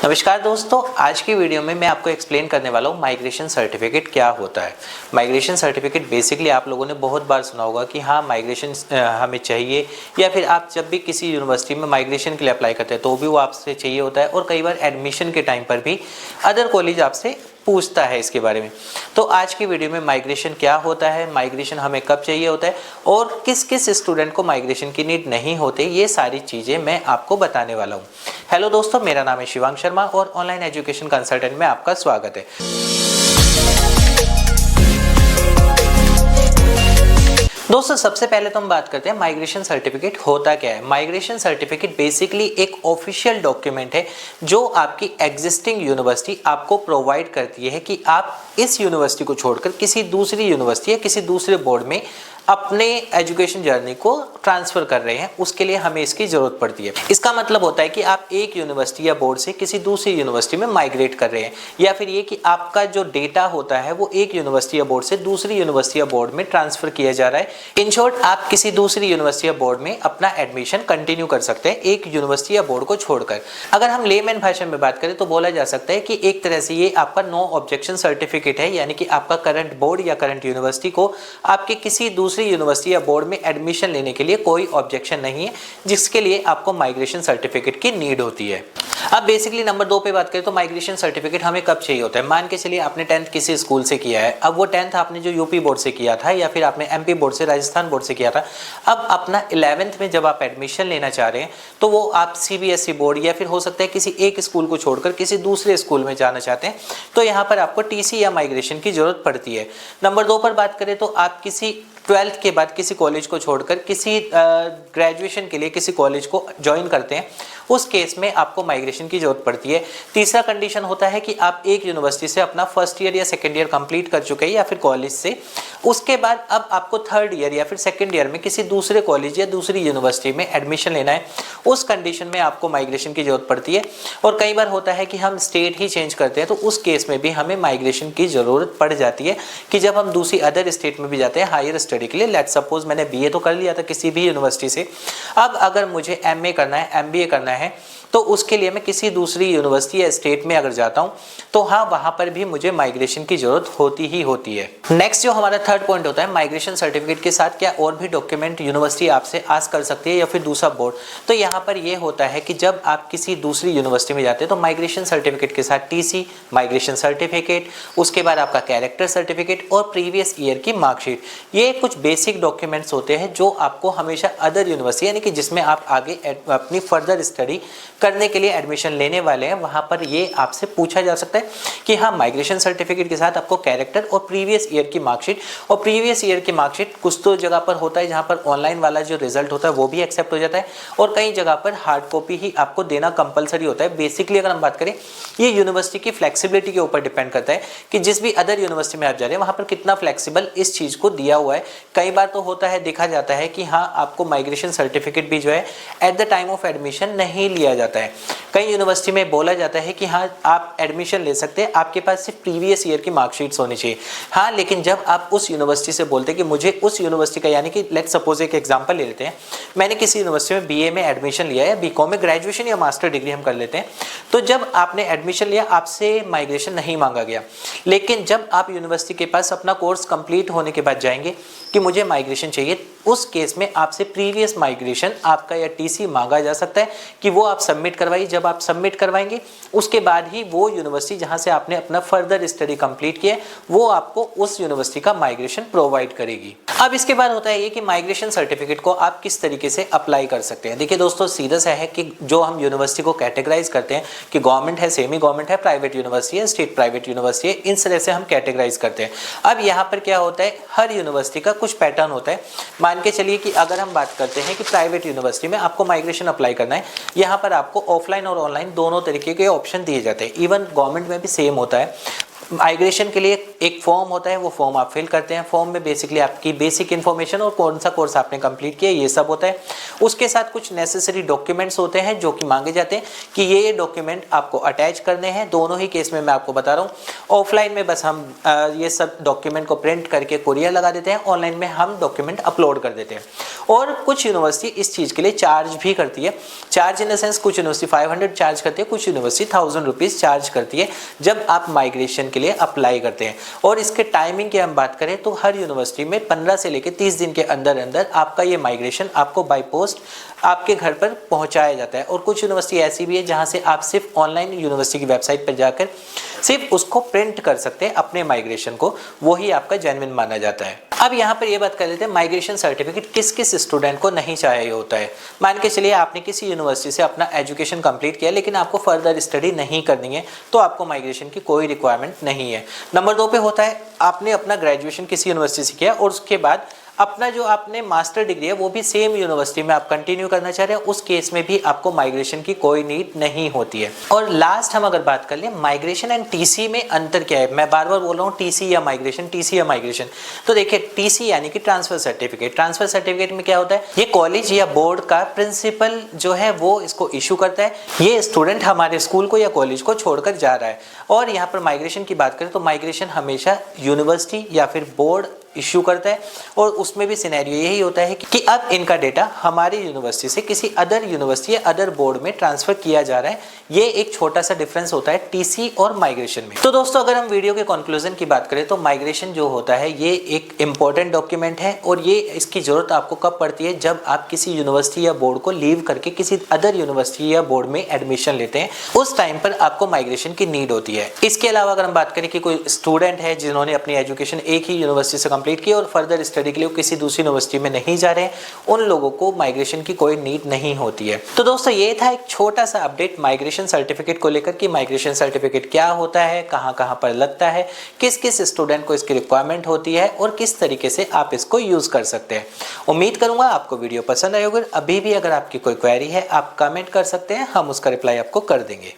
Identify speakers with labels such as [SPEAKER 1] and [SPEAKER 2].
[SPEAKER 1] नमस्कार दोस्तों, आज की वीडियो में मैं आपको एक्सप्लेन करने वाला हूँ माइग्रेशन सर्टिफिकेट क्या होता है। माइग्रेशन सर्टिफिकेट बेसिकली आप लोगों ने बहुत बार सुना होगा कि हाँ माइग्रेशन हमें चाहिए, या फिर आप जब भी किसी यूनिवर्सिटी में माइग्रेशन के लिए अप्लाई करते हैं तो भी वो आपसे चाहिए होता है, और कई बार एडमिशन के टाइम पर भी अदर कॉलेज आपसे पूछता है इसके बारे में। तो आज की वीडियो में माइग्रेशन क्या होता है, माइग्रेशन हमें कब चाहिए होता है और किस किस स्टूडेंट को माइग्रेशन की नीड नहीं होती, ये सारी चीज़ें मैं आपको बताने वाला हूँ। हेलो दोस्तों, मेरा नाम है शिवांग शर्मा और ऑनलाइन एजुकेशन कंसल्टेंट में आपका स्वागत है। दोस्तों, सबसे पहले तो हम बात करते हैं माइग्रेशन सर्टिफिकेट होता क्या है। माइग्रेशन सर्टिफिकेट बेसिकली एक ऑफिशियल डॉक्यूमेंट है जो आपकी एग्जिस्टिंग यूनिवर्सिटी आपको प्रोवाइड करती है कि आप इस यूनिवर्सिटी को छोड़कर किसी दूसरी यूनिवर्सिटी या किसी दूसरे बोर्ड में अपने एजुकेशन जर्नी को ट्रांसफर कर रहे हैं, उसके लिए हमें इसकी जरूरत पड़ती है। इसका मतलब होता है कि आप एक यूनिवर्सिटी या बोर्ड से किसी दूसरी यूनिवर्सिटी में माइग्रेट कर रहे हैं, या फिर ये कि आपका जो डेटा होता है वो एक यूनिवर्सिटी या बोर्ड से दूसरी यूनिवर्सिटी या बोर्ड में ट्रांसफर किया जा रहा है। इन शॉर्ट, आप किसी दूसरी यूनिवर्सिटी या बोर्ड में अपना एडमिशन कंटिन्यू कर सकते हैं एक यूनिवर्सिटी या बोर्ड को छोड़कर। अगर हम लेमैन भाषा में बात करें तो बोला जा सकता है कि एक तरह से ये आपका नो ऑब्जेक्शन सर्टिफिकेट है, यानी कि आपका करंट बोर्ड या करंट यूनिवर्सिटी को आपके किसी दूसरी यूनिवर्सिटी या बोर्ड में एडमिशन लेने के लिए कोई ऑब्जेक्शन नहीं है, जिसके लिए आपको माइग्रेशन सर्टिफिकेट की नीड होती है। अब बेसिकली नंबर 2 पे बात करें तो माइग्रेशन सर्टिफिकेट हमें कब चाहिए होता है। मान के चलिए आपने 10th किसी स्कूल से किया है, अब वो 10th आपने जो यूपी बोर्ड से किया था या फिर आपने एमपी बोर्ड से, राजस्थान बोर्ड से किया था, अब अपना 11th में जब आप एडमिशन लेना चाह रहे हैं तो वो आप सीबीएसई बोर्ड या फिर हो सकता है किसी एक स्कूल को छोड़कर किसी दूसरे स्कूल में जाना चाहते हैं, तो यहाँ पर आपको टीसी या माइग्रेशन की जरूरत पड़ती है। नंबर 2 पर बात करें तो आप किसी 12th के बाद किसी कॉलेज को छोड़कर किसी ग्रेजुएशन के लिए किसी कॉलेज को ज्वाइन करते हैं, उस केस में आपको माइग्रेशन की जरूरत पड़ती है। तीसरा कंडीशन होता है कि आप एक यूनिवर्सिटी से अपना फर्स्ट ईयर या सेकंड ईयर कंप्लीट कर चुके हैं या फिर कॉलेज से, उसके बाद अब आपको थर्ड ईयर या फिर सेकंड ईयर में किसी दूसरे कॉलेज या दूसरी यूनिवर्सिटी में एडमिशन लेना है, उस कंडीशन में आपको माइग्रेशन की जरूरत पड़ती है। और कई बार होता है कि हम स्टेट ही चेंज करते हैं, तो उस केस में भी हमें माइग्रेशन की जरूरत पड़ जाती है कि जब हम दूसरी अदर स्टेट में भी जाते हैं हायर स्टडी के लिए। लेट्स सपोज मैंने बीए तो कर लिया था किसी भी यूनिवर्सिटी से, अब अगर मुझे एमए करना है, एमबीए करना है, तो उसके लिए मैं किसी दूसरी यूनिवर्सिटी या स्टेट में अगर जाता हूं तो हाँ, वहां पर भी मुझे माइग्रेशन की जरूरत होती ही होती है। नेक्स्ट जो हमारा थर्ड पॉइंट होता है, माइग्रेशन सर्टिफिकेट के साथ क्या और भी डॉक्यूमेंट यूनिवर्सिटी आपसे आस्क कर सकती है या फिर दूसरा बोर्ड। तो यहाँ पर यह होता है कि जब आप किसी दूसरी यूनिवर्सिटी में जाते हैं तो माइग्रेशन सर्टिफिकेट के साथ टीसी, माइग्रेशन सर्टिफिकेट, उसके बाद आपका कैरेक्टर सर्टिफिकेट और प्रीवियस ईयर की मार्कशीट, ये कुछ बेसिक डॉक्यूमेंट्स होते हैं जो आपको हमेशा अदर यूनिवर्सिटी, यानी कि जिसमें आप आगे अपनी फर्दर स्टडी करने के लिए एडमिशन लेने वाले हैं, वहां पर ये आपसे पूछा जा सकता है कि हाँ माइग्रेशन सर्टिफिकेट के साथ आपको कैरेक्टर और प्रीवियस ईयर की मार्कशीट, और प्रीवियस ईयर की मार्कशीट कुछ तो जगह पर होता है जहां पर ऑनलाइन वाला जो रिजल्ट होता है वो भी एक्सेप्ट हो जाता है, और कई जगह पर हार्ड कॉपी ही आपको देना कंपलसरी होता है। बेसिकली अगर हम बात करें, ये यूनिवर्सिटी की फ्लेक्सिबिलिटी के ऊपर डिपेंड करता है कि जिस भी अदर यूनिवर्सिटी में आप जा रहे हैं वहां पर कितना फ्लेक्सिबल इस चीज को दिया हुआ है। कई बार तो होता है, देखा जाता है कि हाँ आपको माइग्रेशन सर्टिफिकेट भी जो है at the time of admission नहीं लिया जाता है। कई यूनिवर्सिटी में बोला जाता है कि हाँ आप एडमिशन ले सकते हैं, आपके पास सिर्फ प्रीवियस ईयर की मार्कशीट्स होनी चाहिए। हाँ, लेकिन जब आप उस यूनिवर्सिटी से बोलते हैं कि मुझे उस यूनिवर्सिटी का, यानी कि लेट्स सपोज एक एग्जांपल ले लेते हैं, मैंने किसी यूनिवर्सिटी में बीए में एडमिशन लिया है, बीकॉम में, ग्रेजुएशन या मास्टर डिग्री हम कर लेते हैं, तो जब आपने एडमिशन लिया आपसे माइग्रेशन नहीं मांगा गया, लेकिन जब आप यूनिवर्सिटी के पास अपना कोर्स कंप्लीट होने के बाद जाएंगे कि मुझे माइग्रेशन चाहिए, उस केस में आपसे प्रीवियस माइग्रेशन आपका या टीसी मांगा जा सकता है कि वो आप सबमिट करवाइए। जब आप सबमिट करवाएंगे उसके बाद ही वो यूनिवर्सिटी जहां से आपने अपना फर्दर स्टडी कंप्लीट किया वो आपको उस यूनिवर्सिटी का माइग्रेशन प्रोवाइड करेगी। अब इसके बाद होता है ये कि माइग्रेशन सर्टिफिकेट को आप किस तरीके से अप्लाई कर सकते हैं। देखिए दोस्तों, सीधा सा है कि जो हम यूनिवर्सिटी को कैटेगराइज करते हैं कि गवर्नमेंट है, सेमी गवर्नमेंट है, प्राइवेट यूनिवर्सिटी है, स्टेट प्राइवेट यूनिवर्सिटी है, इन तरह से हम कैटेगराइज करते हैं। अब यहाँ पर क्या होता है, हर यूनिवर्सिटी का कुछ पैटर्न होता है। मान के चलिए कि अगर हम बात करते हैं कि प्राइवेट यूनिवर्सिटी में आपको माइग्रेशन अप्लाई करना है, यहाँ पर आपको ऑफलाइन और ऑनलाइन दोनों तरीके के ऑप्शन दिए जाते हैं। इवन गवर्नमेंट में भी सेम होता है। माइग्रेशन के लिए एक फॉर्म होता है, वो फॉर्म आप फिल करते हैं। फॉर्म में बेसिकली आपकी बेसिक इन्फॉर्मेशन और कौन सा कोर्स आपने कंप्लीट किया ये सब होता है। उसके साथ कुछ नेसेसरी डॉक्यूमेंट्स होते हैं जो कि मांगे जाते हैं कि ये डॉक्यूमेंट आपको अटैच करने हैं। दोनों ही केस में मैं आपको बता रहा हूँ, ऑफलाइन में बस हम ये सब डॉक्यूमेंट को प्रिंट करके कुरियर लगा देते हैं, ऑनलाइन में हम डॉक्यूमेंट अपलोड कर देते हैं। और कुछ यूनिवर्सिटी इस चीज़ के लिए चार्ज भी करती है। चार्ज इन द सेंस कुछ यूनिवर्सिटी 500 चार्ज करती है, कुछ यूनिवर्सिटी 1000 रुपीज़ चार्ज करती है जब आप माइग्रेशन के लिए अप्लाई करते हैं। और इसके टाइमिंग की हम बात करें तो हर यूनिवर्सिटी में 15 से लेकर 30 दिन के अंदर अंदर आपका ये माइग्रेशन आपको बाय पोस्ट आपके घर पर पहुंचाया जाता है। और कुछ यूनिवर्सिटी ऐसी भी है जहां से आप सिर्फ ऑनलाइन यूनिवर्सिटी की वेबसाइट पर जाकर सिर्फ उसको प्रिंट कर सकते हैं अपने माइग्रेशन को, वही आपका जेन्युइन माना जाता है। अब यहाँ पर ये बात कर लेते हैं माइग्रेशन सर्टिफिकेट किस किस स्टूडेंट को नहीं चाहिए होता है। मान के चलिए आपने किसी यूनिवर्सिटी से अपना एजुकेशन कंप्लीट किया लेकिन आपको फर्दर स्टडी नहीं करनी है तो आपको माइग्रेशन की कोई रिक्वायरमेंट नहीं है। नंबर 2 पे होता है आपने अपना ग्रेजुएशन किसी यूनिवर्सिटी से किया और उसके बाद अपना जो आपने मास्टर डिग्री है वो भी सेम यूनिवर्सिटी में आप कंटिन्यू करना चाह रहे हैं, उस केस में भी आपको माइग्रेशन की कोई नीड नहीं होती है। और लास्ट हम अगर बात कर लें माइग्रेशन एंड टीसी में अंतर क्या है, मैं बार बार बोल रहा हूँ टीसी या माइग्रेशन। तो देखिए टीसी यानी कि ट्रांसफर सर्टिफिकेट। ट्रांसफर सर्टिफिकेट में क्या होता है, ये कॉलेज या बोर्ड का प्रिंसिपल जो है वो इसको इशू करता है। ये स्टूडेंट हमारे स्कूल को या कॉलेज को छोड़कर जा रहा है। और यहाँ पर माइग्रेशन की बात करें तो माइग्रेशन हमेशा यूनिवर्सिटी या फिर बोर्ड इश्यू करता है। और उसमें भी सिनेरियो यही होता है कि अब इनका डेटा हमारी यूनिवर्सिटी से किसी अदर यूनिवर्सिटी या अदर बोर्ड में ट्रांसफर किया जा रहा है। ये एक छोटा सा डिफरेंस होता है टीसी और माइग्रेशन में। तो दोस्तों अगर हम वीडियो के कंक्लूजन की बात करें तो माइग्रेशन जो होता है ये एक इंपॉर्टेंट डॉक्यूमेंट है और ये इसकी जरूरत आपको कब पड़ती है, जब आप किसी यूनिवर्सिटी या बोर्ड को लीव करके किसी अदर यूनिवर्सिटी या बोर्ड में एडमिशन लेते हैं, उस टाइम पर आपको माइग्रेशन की नीड होती है। इसके अलावा अगर हम बात करें कि कोई स्टूडेंट है जिन्होंने अपनी एजुकेशन एक ही यूनिवर्सिटी से कंप्लीट की और फर्दर स्टडी के लिए किसी दूसरी यूनिवर्सिटी में नहीं जा रहे हैं, उन लोगों को माइग्रेशन की कोई नीड नहीं होती है। तो दोस्तों ये था एक छोटा सा अपडेट माइग्रेशन सर्टिफिकेट को लेकर कि माइग्रेशन सर्टिफिकेट क्या होता है, कहां पर लगता है, किस किस स्टूडेंट को इसकी रिक्वायरमेंट होती है और किस तरीके से आप इसको यूज कर सकते हैं। उम्मीद करूंगा आपको वीडियो पसंद आई होगी। अभी भी अगर आपकी कोई क्वेरी है आप कमेंट कर सकते हैं, हम उसका रिप्लाई आपको कर देंगे।